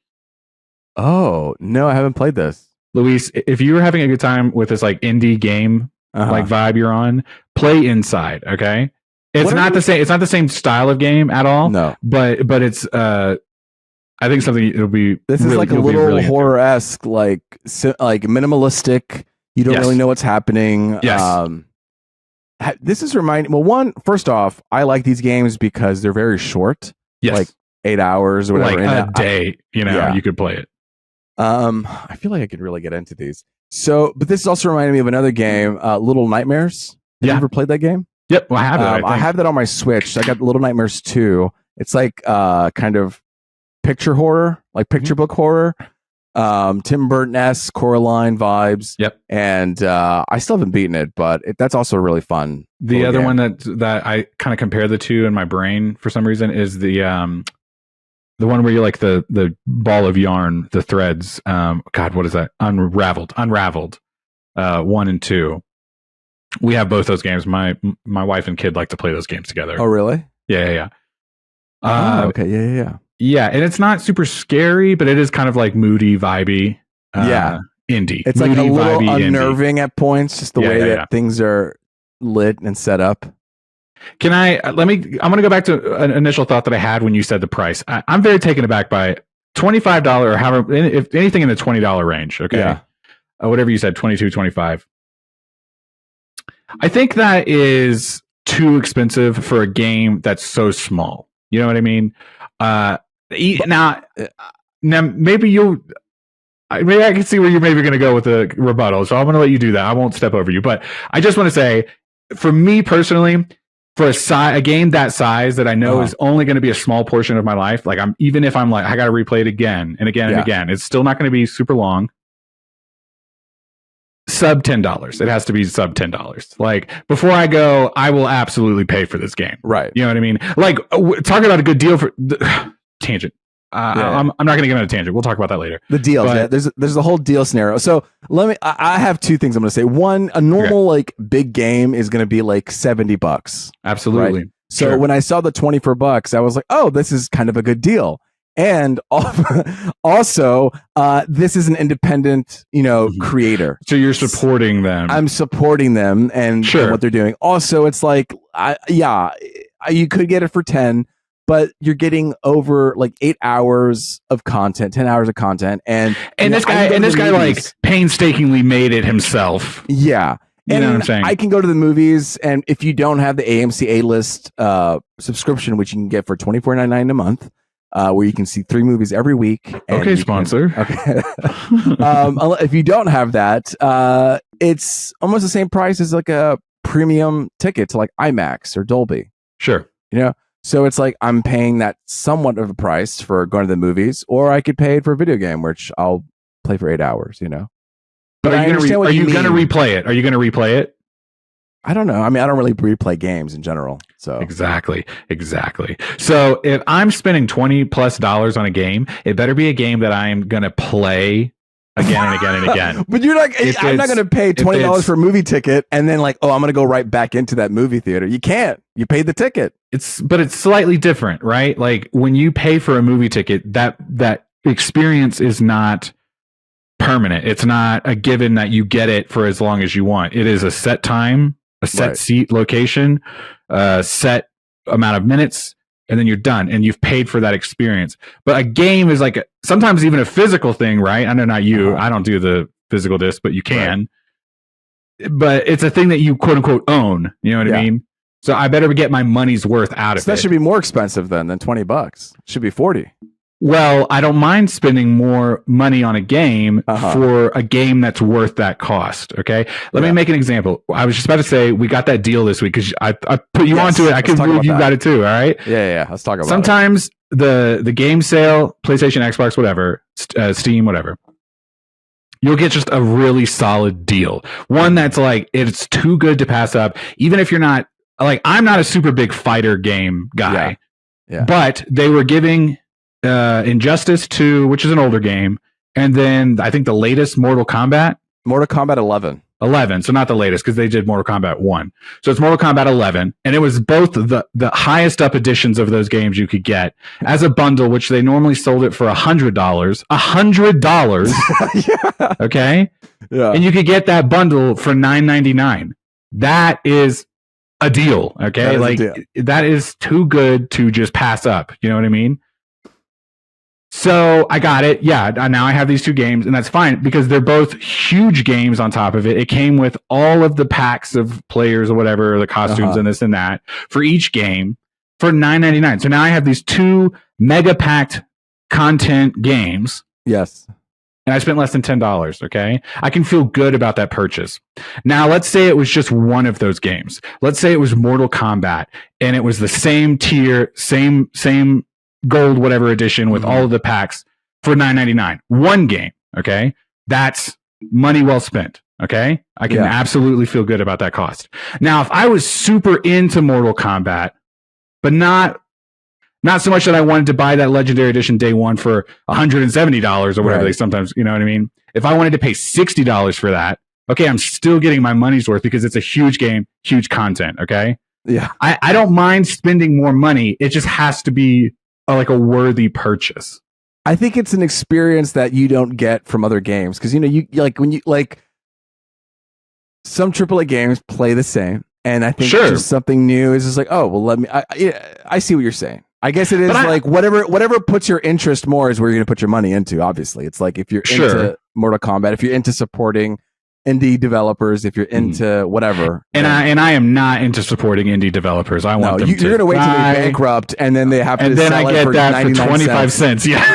Oh, no, I haven't played this. Luis, if you were having a good time with this like indie game like vibe you're on, play Inside, okay? It's not the same. It's not the same style of game at all. No, but it's I think something it'll be. This is like a little horror-esque, like minimalistic. You don't really know what's happening. Yes. This is reminding. Well, first off, I like these games because they're very short. Yes. Like 8 hours or whatever. Like a day, you could play it. I feel like I could really get into these. So, but this is also reminding me of another game, Little Nightmares. Have you ever played that game? Yep, well, I have it. I have that on my Switch. So I got Little Nightmares 2. It's like kind of picture horror, like picture book horror. Tim Burton-esque, Coraline vibes. Yep. And I still haven't beaten it, but that's also really fun. The other one that I kind of compare the two in my brain for some reason is the one where you're like the ball of yarn, the threads. God, what is that? Unraveled. 1 and 2. We have both those games. My wife and kid like to play those games together. Oh, really? Yeah. Okay. Yeah. Yeah, and it's not super scary, but it is kind of like moody, vibey. Indie. It's moody, like a little vibey, unnerving indie. at points, just the way that things are lit and set up. I'm going to go back to an initial thought that I had when you said the price. I'm very taken aback by $25 or however, if anything in the $20 range. Okay. Yeah. Whatever you said, 22, 25. I think that is too expensive for a game that's so small. You know what I mean? Now maybe I can see where you're maybe going to go with the rebuttal. So I'm going to let you do that. I won't step over you, but I just want to say, for me personally, for a game that size that I know is only going to be a small portion of my life, like even if I'm like, I got to replay it again and again and again, it's still not going to be super long. Sub $10. It has to be sub $10. Like, before I go, I will absolutely pay for this game. Right. You know what I mean? Like, talking about a good deal for tangent. I'm not going to get on a tangent. We'll talk about that later. The deals. There's a whole deal scenario. So I have two things I'm going to say. One, a normal like big game is going to be like $70. Absolutely. Right? So when I saw the $24, I was like, oh, this is kind of a good deal. And also, this is an independent, creator. So you're supporting them. I'm supporting them and what they're doing. Also, it's like, you could get it for 10, but you're getting over like 8 hours of content, 10 hours of content, and this guy like painstakingly made it himself. Yeah. You know what I'm saying? I can go to the movies, and if you don't have the AMC A-list subscription, which you can get for $24.99 a month. Where you can see 3 movies every week. Okay, sponsor. Okay. If you don't have that, it's almost the same price as like a premium ticket to like IMAX or Dolby. Sure. So it's like I'm paying that somewhat of a price for going to the movies, or I could pay it for a video game, which I'll play for 8 hours. But are you going to replay it? Are you going to replay it? I don't know. I mean, I don't really replay games in general. So exactly. So if I'm spending $20+ on a game, it better be a game that I'm going to play again and again and again. But you're like, I'm not going to pay $20 for a movie ticket and then like, I'm going to go right back into that movie theater. You can't. You paid the ticket. But it's slightly different, right? Like, when you pay for a movie ticket, that experience is not permanent. It's not a given that you get it for as long as you want. It is a set time, a set seat location, set amount of minutes, and then you're done, and you've paid for that experience. But a game is like sometimes even a physical thing, right? I know not you. I don't do the physical disc, but you can. Right. But it's a thing that you quote unquote own. You know what I mean? So I better get my money's worth out of it. That should be more expensive than $20. It should be $40. Well, I don't mind spending more money on a game for a game that's worth that cost. Okay. Let me make an example. I was just about to say, we got that deal this week because I put you onto it. I can believe you got it too. All right. Yeah. Let's talk about it. Sometimes the game sale, PlayStation, Xbox, whatever, Steam, whatever, you'll get just a really solid deal. One that's like, it's too good to pass up. Even if you're not like, I'm not a super big fighter game guy, but they were giving Injustice 2, which is an older game, and then I think the latest Mortal Kombat 11, so not the latest because they did Mortal Kombat 1, so it's Mortal Kombat 11, and it was both the highest up editions of those games you could get as a bundle, which they normally sold it for $100. Okay, and you could get that bundle for $9.99. That is a deal. Okay, that is too good to just pass up. You know what I mean? So I got it. Yeah. Now I have these 2 games, and that's fine because they're both huge games on top of it. It came with all of the packs of players or whatever, the costumes and this and that for each game for $9.99. So now I have these 2 mega packed content games. Yes. And I spent less than $10. Okay. I can feel good about that purchase. Now, let's say it was just one of those games. Let's say it was Mortal Kombat and it was the same tier, same gold whatever edition with all of the packs for $9.99. One game, okay? That's money well spent, okay? I can absolutely feel good about that cost. Now, if I was super into Mortal Kombat, but not so much that I wanted to buy that Legendary Edition day one for $170 or whatever they sometimes, you know what I mean? If I wanted to pay $60 for that, okay, I'm still getting my money's worth because it's a huge game, huge content, okay? Yeah. I don't mind spending more money. It just has to be like a worthy purchase. I think it's an experience that you don't get from other games because you like when you like some AAA games play the same, and I think just something new is just like, oh well, let me. I see what you're saying. I guess it is like whatever puts your interest more is where you're going to put your money into. Obviously, it's like if you're into Mortal Kombat, if you're into supporting indie developers, if you're into whatever. And I am not into supporting indie developers. I want them you're going to wait till they bankrupt and then they have to sell I get that for 25 cents. Yeah.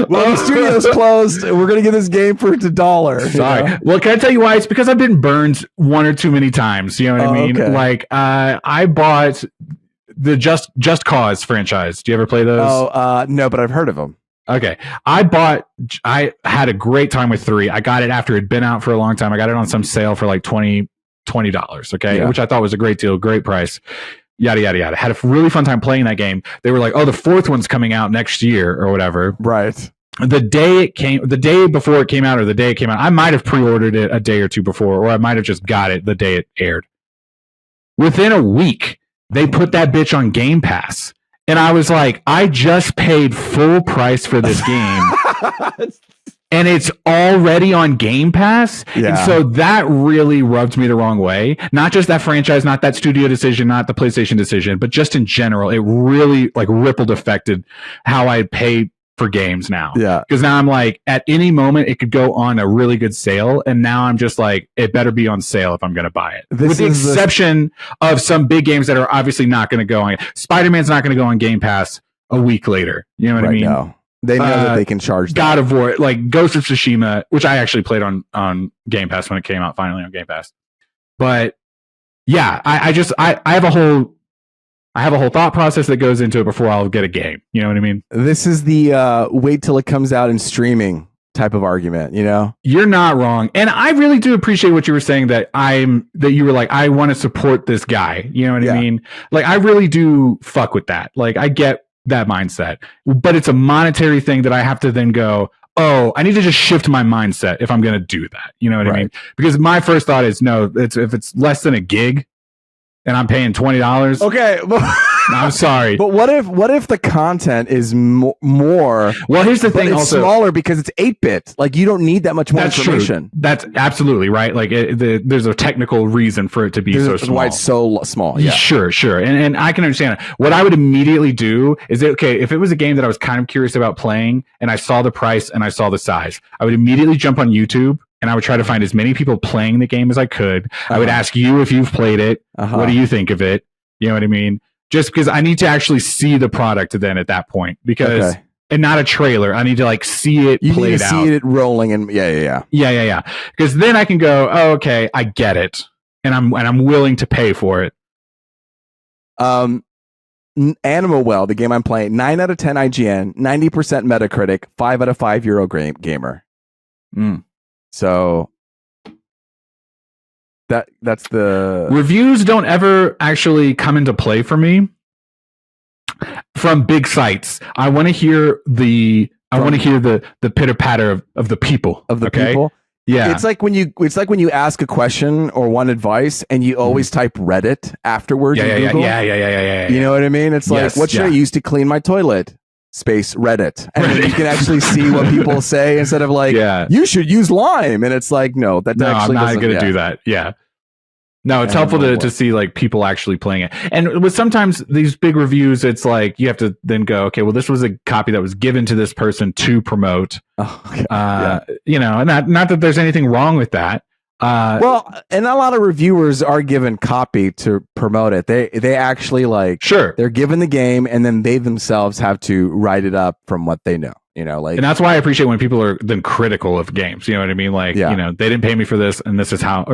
Well, the studio's closed. We're going to get this game for $1. Sorry. You know? Well, can I tell you why? It's because I've been burned one or too many times. You know what I mean? Okay. Like, I bought the Just Cause franchise. Do you ever play those? No, but I've heard of them. Okay. I had a great time with 3. I got it after it had been out for a long time. I got it on some sale for like $20. Okay. Yeah. Which I thought was a great deal, great price. Yada, yada, yada. Had a really fun time playing that game. They were like, oh, the 4th one's coming out next year or whatever. Right. The day before it came out or the day it came out, I might have pre-ordered it a day or two before, or I might have just got it the day it aired. Within a week, they put that bitch on Game Pass. And I was like, I just paid full price for this game. And it's already on Game Pass. Yeah. And so that really rubbed me the wrong way. Not just that franchise, not that studio decision, not the PlayStation decision, but just in general, it really like rippled affected how I pay for games now. Yeah. Because now I'm like, at any moment, it could go on a really good sale. And now I'm just like, it better be on sale if I'm going to buy it. With the exception of some big games that are obviously not going to go on. Spider-Man's not going to go on Game Pass a week later. You know what I mean? Now. They know that they can charge God of War, like Ghost of Tsushima, which I actually played on Game Pass when it came out finally on Game Pass. But yeah, I have a whole thought process that goes into it before I'll get a game. You know what I mean? This is the wait till it comes out in streaming type of argument, you know? You're not wrong. And I really do appreciate what you were saying that you were like, I want to support this guy. You know what I mean? Like, I really do fuck with that. Like, I get that mindset, but it's a monetary thing that I have to then go, oh, I need to just shift my mindset if I'm going to do that. You know what I mean? Because my first thought is no, if it's less than a gig and I'm paying $20. Okay. I'm sorry. But what if the content is more? Well, here's the thing. It's also smaller because it's 8-bit. Like you don't need that much more information. True. That's absolutely right. Like there's a technical reason for it to be so small. Why it's so small. Yeah. Sure. And I can understand it. What I would immediately do is if it was a game that I was kind of curious about playing and I saw the price and I saw the size, I would immediately jump on YouTube and I would try to find as many people playing the game as I could. I would ask you if you've played it. What do you think of it? You know what I mean? Just because I need to actually see the product then at that point, because and not a trailer. I need to like see it you played need to out. See it rolling and yeah. Because then I can go, oh, okay, I get it, and I'm willing to pay for it. Animal Well, the game I'm playing, 9 out of 10 IGN, 90% Metacritic, 5 out of 5 Eurogamer. So that's the reviews don't ever actually come into play for me from big sites. I want to hear the pitter patter of the people people. Yeah, it's like when you ask a question or want advice and you always type Reddit afterwards. Yeah. You know what I mean? It's like, what should I use to clean my toilet? Space Reddit, and then you can actually see what people say instead of like, you should use lime, and it's like, no, I'm not going to do that. Yeah, no, it's helpful to see like people actually playing it, and with sometimes these big reviews, it's like you have to then go, okay, well, this was a copy that was given to this person to promote. You know, and not that there's anything wrong with that. Well, and a lot of reviewers are given copy to promote it. They actually they're given the game and then they themselves have to write it up from what they know. You know, like, and that's why I appreciate when people are then critical of games. You know what I mean? Like, you know, they didn't pay me for this, and this is how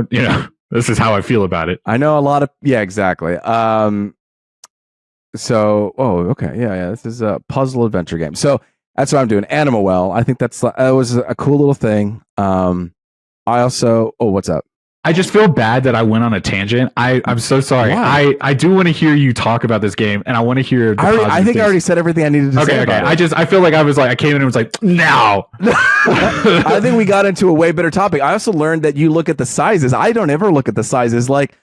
this is how I feel about it. I know a lot of exactly. So, okay, yeah. This is a puzzle adventure game. So that's what I'm doing. Animal Well. I think that was a cool little thing. I also. Oh, what's up? I just feel bad that I went on a tangent. I'm so sorry. Why? I do want to hear you talk about this game, and I want to hear. I think I already said everything I needed to say. Okay. I feel like I came in and was like, now. I think we got into a way better topic. I also learned that you look at the sizes. I don't ever look at the sizes. Like,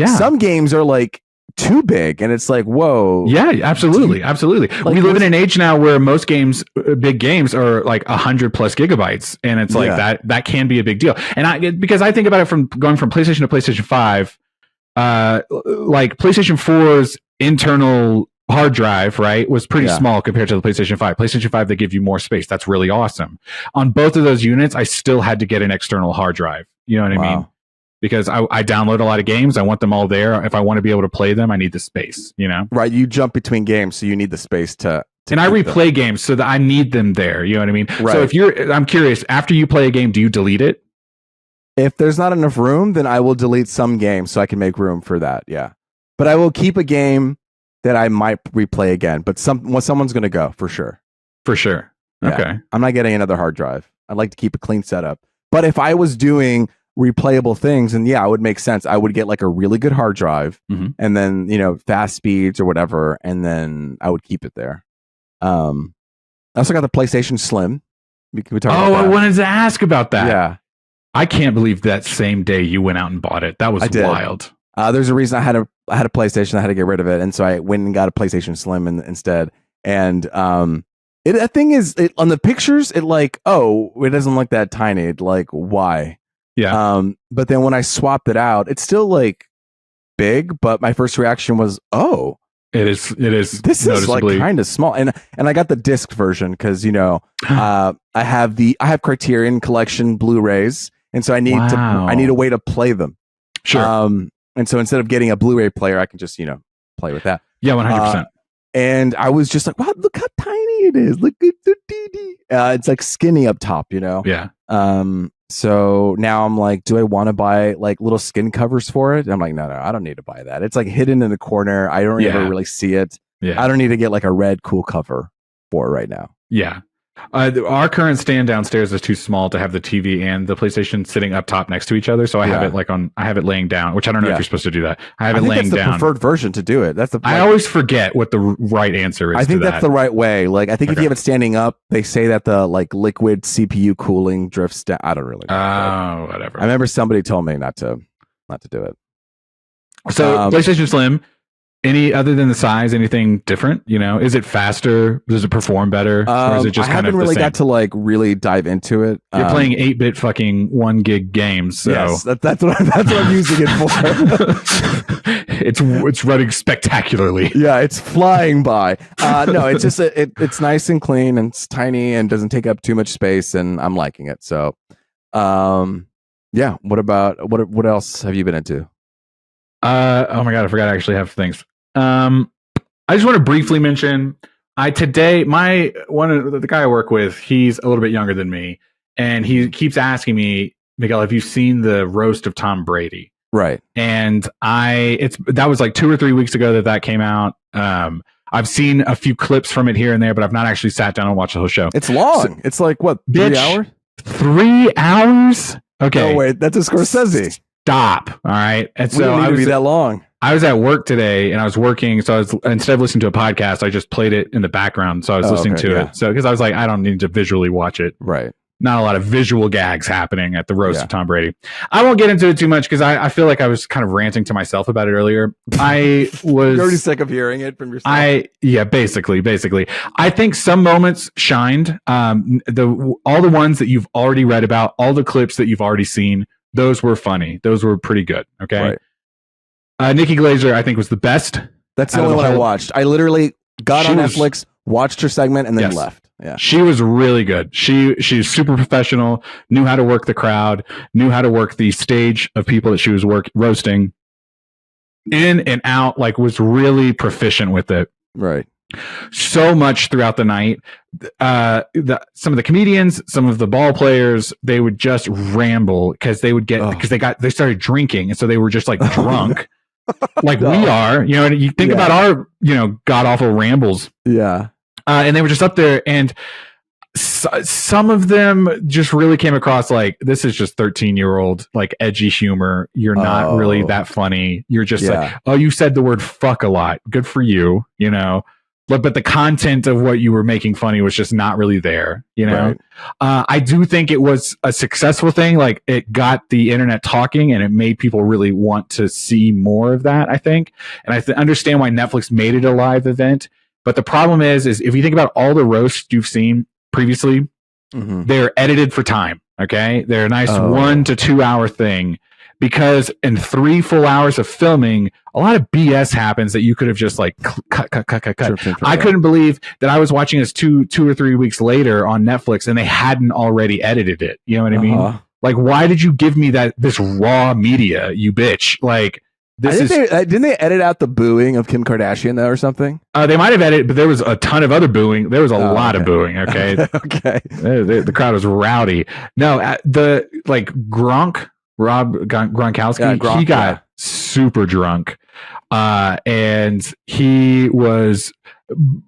some games are like too big, and it's like, whoa. Yeah, absolutely. Like, we live in an age now where most games, big games, are like 100 plus gigabytes, and it's like that can be a big deal. And because I think about it from going from PlayStation to PlayStation 5, like PlayStation 4's internal hard drive, right, was pretty small compared to the PlayStation 5. PlayStation 5, they give you more space. That's really awesome. On both of those units, I still had to get an external hard drive. You know what I mean? Because I download a lot of games. I want them all there. If I want to be able to play them, I need the space, you know? Right. You jump between games, so you need the space to and I replay games so that I need them there. You know what I mean? Right. So I'm curious, after you play a game, do you delete it? If there's not enough room, then I will delete some games so I can make room for that. Yeah. But I will keep a game that I might replay again. But someone's going to go for sure. For sure. Yeah. Okay. I'm not getting another hard drive. I'd like to keep a clean setup. But if I was doing replayable things, and it would make sense. I would get like a really good hard drive, and then fast speeds or whatever, and then I would keep it there. I also got the PlayStation Slim. We talk about that. I wanted to ask about that. Yeah, I can't believe that same day you went out and bought it. That was wild. There's a reason I had a PlayStation. I had to get rid of it, and so I went and got a PlayStation Slim instead. And that thing is on the pictures. It doesn't look that tiny. Like, why? Yeah. But then when I swapped it out, it's still like big, but my first reaction was, it is this is like kind of small. And I got the disc version because I have Criterion Collection Blu-rays, and so I need a way to play them. Sure. And so instead of getting a Blu-ray player, I can just play with that. Yeah, 100%. And I was just like, wow, look how tiny it is. Look at the DD. It's like skinny up top, Yeah. So now I'm like, do I want to buy like little skin covers for it? And I'm like, no, I don't need to buy that. It's like hidden in the corner. I don't ever really see it. Yeah. I don't need to get like a red cool cover for it right now. Yeah. Our current stand downstairs is too small to have the TV and the PlayStation sitting up top next to each other. So I have it I have it laying down, which I don't know if you're supposed to do that. I have it laying down. That's the preferred version to do it. I always forget what the right answer is. I think that's the right way. Like, I think if you have it standing up, they say that the like liquid CPU cooling drifts down. I don't really know. Oh, whatever. I remember somebody told me not to do it. So PlayStation Slim. Any other than the size, anything different? Is it faster? Does it perform better? Or is it just I haven't really got to like really dive into it. You're playing 8-bit fucking 1 gig games. So. Yes, that's what I'm using it for. It's running spectacularly. Yeah, it's flying by. No, it's just it's nice and clean, and it's tiny and doesn't take up too much space, and I'm liking it. So, yeah. What else have you been into? Oh my god, I forgot I actually have things. I just want to briefly mention the guy I work with, he's a little bit younger than me, and he keeps asking me, Miguel, have you seen the roast of Tom Brady? Right. And that was like 2 or 3 weeks ago that came out. I've seen a few clips from it here and there, but I've not actually sat down and watched the whole show. It's long. So, it's like what, 3 hours? 3 hours? Okay. Oh wait, that's a Scorsese. Stop. All right. And so I was be that long. I was at work today and I was working. So instead of listening to a podcast, I just played it in the background. So I was listening to it. So because I was like, I don't need to visually watch it. Right. Not a lot of visual gags happening at the roast of Tom Brady. I won't get into it too much because I feel like I was kind of ranting to myself about it earlier. I was You're already sick of hearing it from yourself. Basically. I think some moments shined. All the ones that you've already read about, all the clips that you've already seen, those were funny. Those were pretty good. Okay. Right. Nikki Glaser, I think, was the best. That's the only one I watched. I literally got on Netflix, watched her segment, and then left. Yeah. She was really good. She's super professional, knew how to work the crowd, knew how to work the stage of people that she was roasting in and out, like was really proficient with it. Right. So much throughout the night. Some of the comedians, some of the ball players, they would just ramble because they started drinking. And so they were just like drunk. like No. we are, you know, and you think Yeah. about our, you know, god awful rambles. Yeah. And they were just up there, and some of them just really came across like, this is just 13-year-old like edgy humor. You're not really that funny. You're just like, oh, you said the word fuck a lot. Good for you, you know. But the content of what you were making funny was just not really there, you know. Right. I do think it was a successful thing. Like, it got the internet talking, and it made people really want to see more of that, I think. And I understand why Netflix made it a live event. But the problem is if you think about all the roasts you've seen previously, they're edited for time. Okay, they're a nice 1 to 2 hour thing, because in 3 full hours of filming, a lot of BS happens that you could have just like cut. I couldn't believe that I was watching this two or 3 weeks later on Netflix, and they hadn't already edited it. You know what I mean? Like, why did you give me this raw media, you bitch? Like, didn't they edit out the booing of Kim Kardashian though, or something? They might have edited, but there was a ton of other booing. There was a lot of booing. Okay. Okay. The crowd was rowdy. No, the like Gronkowski, he got super drunk, and he was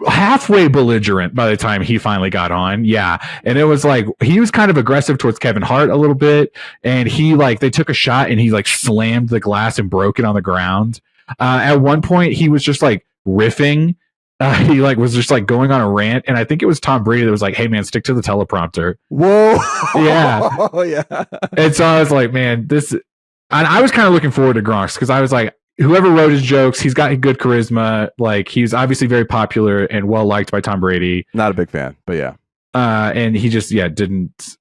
halfway belligerent by the time he finally got on. Yeah. And it was like, he was kind of aggressive towards Kevin Hart a little bit. And they took a shot, and he like slammed the glass and broke it on the ground. At one point he was just like riffing. He like was just like going on a rant. And I think it was Tom Brady that was like, hey man, stick to the teleprompter. Whoa. Yeah. Yeah. And so I was like, man, and I was kind of looking forward to Gronk's, because I was like, whoever wrote his jokes, he's got good charisma. Like, he's obviously very popular and well liked by Tom Brady. Not a big fan, but yeah. And he just didn't.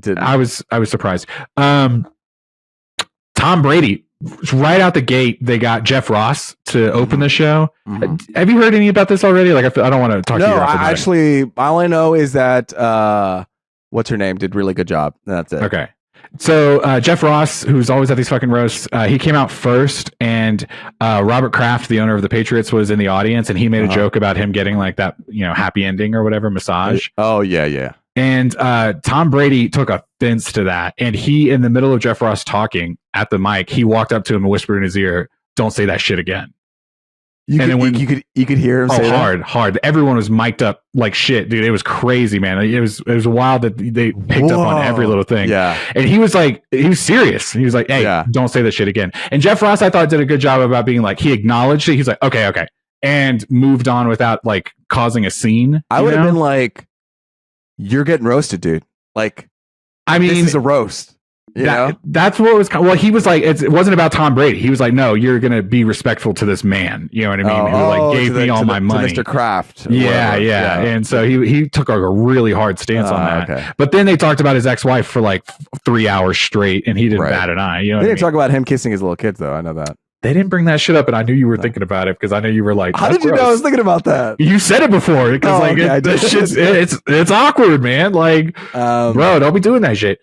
I was surprised. Tom Brady, right out the gate, they got Jeff Ross to open the show. Have you heard any about this already? Like, I don't want to talk to you. No, actually, all I know is that what's her name did really good job. That's it. Okay. So Jeff Ross, who's always at these fucking roasts, he came out first, and Robert Kraft, the owner of the Patriots, was in the audience, and he made a joke about him getting like that, you know, happy ending or whatever massage. Oh yeah. And Tom Brady took offense to that, and he, in the middle of Jeff Ross talking at the mic, he walked up to him and whispered in his ear, "Don't say that shit again." You could hear him say that? Hard. Everyone was mic'd up like shit, dude. It was crazy, man. It was wild that they picked up on every little thing. Yeah. And he was serious. He was like, hey, don't say that shit again. And Jeff Ross, I thought, did a good job about being like, he acknowledged it. He's like, okay. And moved on without like causing a scene. I would have been like, you're getting roasted, dude. Like, I mean, this is a roast. That's what was. Well, he was like, it wasn't about Tom Brady. He was like, no, you're gonna be respectful to this man. You know what I mean? Who like gave me all my money, to Mr. Kraft. Yeah. And so he took a really hard stance on that. Okay. But then they talked about his ex-wife for like 3 hours straight, and he didn't bat an eye. You know, they didn't talk about him kissing his little kids, though. I know that. They didn't bring that shit up, and I knew you were thinking about it, because I know you were like, how did you know I was thinking about that? You said it before, because this shit's it's awkward, man. Like, bro, don't be doing that shit.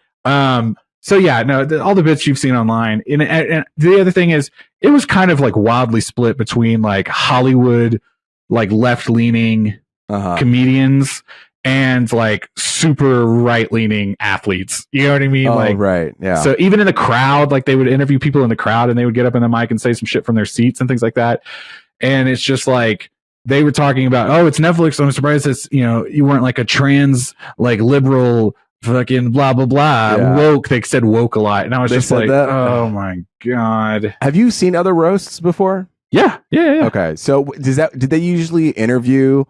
So yeah, no, all the bits you've seen online. And the other thing is, it was kind of like wildly split between like Hollywood, like left-leaning comedians, and like super right-leaning athletes. You know what I mean? Right. Yeah. So even in the crowd, like they would interview people in the crowd, and they would get up in the mic and say some shit from their seats and things like that. And it's just like, they were talking about, oh, it's Netflix, so I'm surprised it's, you know, you weren't like a trans, like liberal, fucking blah blah blah woke. They said woke a lot, and I was just like, oh my god. Have you seen other roasts before? Yeah. Okay, so did they usually interview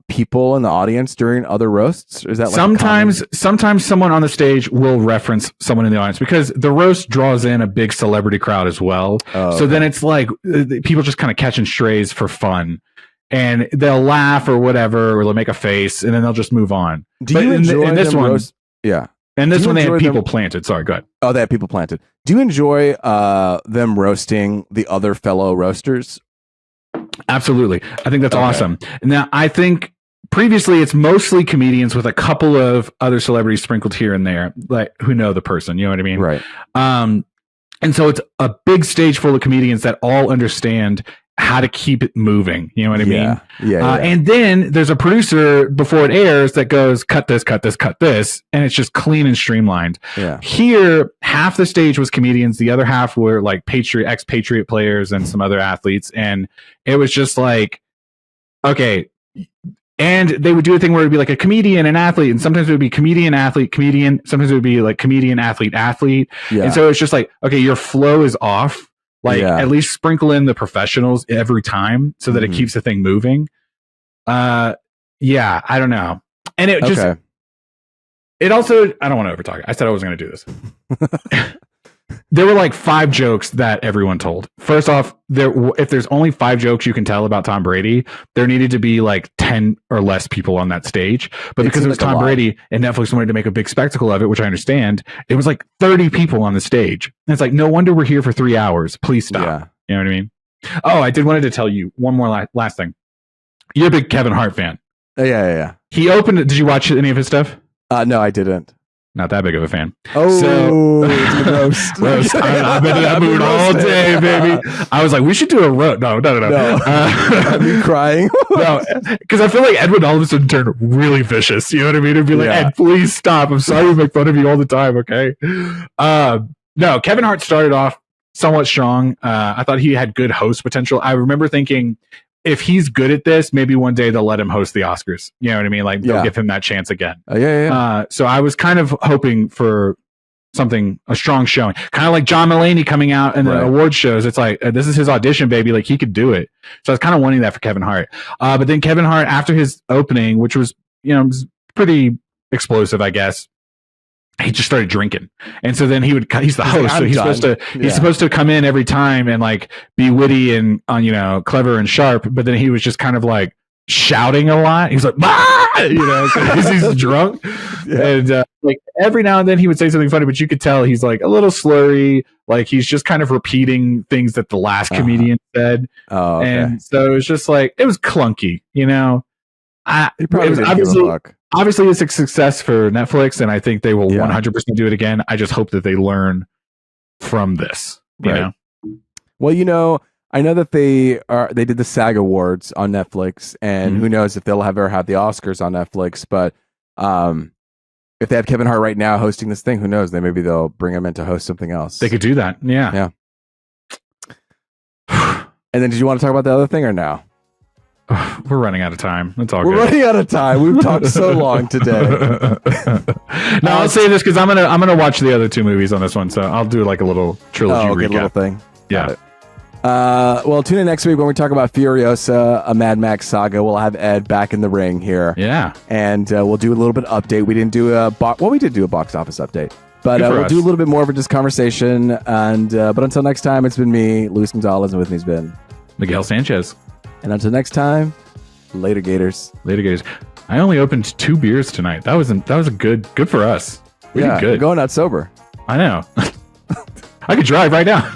people in the audience during other roasts? Or is that like sometimes someone on the stage will reference someone in the audience, because the roast draws in a big celebrity crowd as well. So then it's like people just kind of catching strays for fun. And they'll laugh or whatever, or they'll make a face, and then they'll just move on. Do you enjoy this one? Yeah. And this one, they had people planted. Sorry, go ahead. Oh, they had people planted. Do you enjoy them roasting the other fellow roasters? Absolutely. I think that's awesome. Now, I think previously it's mostly comedians with a couple of other celebrities sprinkled here and there, like who know the person. You know what I mean? Right. And so it's a big stage full of comedians that all understand how to keep it moving. You know what I mean? Yeah. And then there's a producer before it airs that goes, cut this, and it's just clean and streamlined. Yeah. Here, half the stage was comedians, the other half were like ex-Patriot players and some other athletes, and it was just like, okay. And they would do a thing where it would be like a comedian and athlete, and sometimes it would be comedian, athlete, comedian. Sometimes it would be like comedian, athlete, athlete. Yeah. And so it's just like, okay, your flow is off. Like at least sprinkle in the professionals every time so that it keeps the thing moving. I don't know. And it just, it also, I don't want to overtalk. I said I wasn't going to do this. There were like 5 jokes that everyone told. First off, if there's only 5 jokes you can tell about Tom Brady, there needed to be like 10 or less people on that stage. But because it was Tom Brady and Netflix wanted to make a big spectacle of it, which I understand, it was like 30 people on the stage. And it's like, no wonder we're here for 3 hours. Please stop. Yeah. You know what I mean? Oh, I wanted to tell you one more last thing. You're a big Kevin Hart fan. Yeah. He opened it. Did you watch any of his stuff? No, I didn't. Not that big of a fan. Oh, it's roast. I've been in that mood all day, baby. I was like, we should do a roast. No. Are you crying? No, because I feel like Edwin all of a sudden turned really vicious. You know what I mean? It'd be like, Ed, please stop. I'm sorry we make fun of you all the time. Okay. No, Kevin Hart started off somewhat strong. I thought he had good host potential. I remember thinking, if he's good at this, maybe one day they'll let him host the Oscars. You know what I mean? Like they'll give him that chance again. So I was kind of hoping for a strong showing, kind of like John Mulaney coming out in the award shows. It's like, this is his audition, baby. Like he could do it. So I was kind of wanting that for Kevin Hart. But then Kevin Hart, after his opening, which was, was pretty explosive, I guess, he just started drinking. And so then he's the host. So he's supposed to come in every time and like be witty and, clever and sharp. But then he was just kind of like shouting a lot. He's like, bah! Because he's drunk. And like every now and then he would say something funny, but you could tell he's like a little slurry. Like he's just kind of repeating things that the last comedian said. Oh, okay. And so it was just like, it was clunky, Obviously, it's a success for Netflix, and I think they will 100% do it again. I just hope that they learn from this. You know? Well, I know that they did the SAG Awards on Netflix, and who knows if they'll ever have the Oscars on Netflix. But if they have Kevin Hart right now hosting this thing, who knows? Maybe they'll bring him in to host something else. They could do that. Yeah. And then, did you want to talk about the other thing or no? We're running out of time. It's all good. We're running out of time. We've talked so long today. No, I'll say this because I'm gonna watch the other 2 movies on this one, so I'll do like a little trilogy recap. Little thing. Yeah. Well, tune in next week when we talk about Furiosa, a Mad Max saga. We'll have Ed back in the ring here. Yeah. And we'll do a little bit of update. We didn't do we did do a box office update, but we'll do a little bit more of a just conversation. And but until next time, it's been me, Luis Gonzalez, and with me's been Miguel Sanchez. And until next time, later Gators. Later Gators. I only opened 2 beers tonight. That was a good for us. We did good. Going out sober. I know. I could drive right now.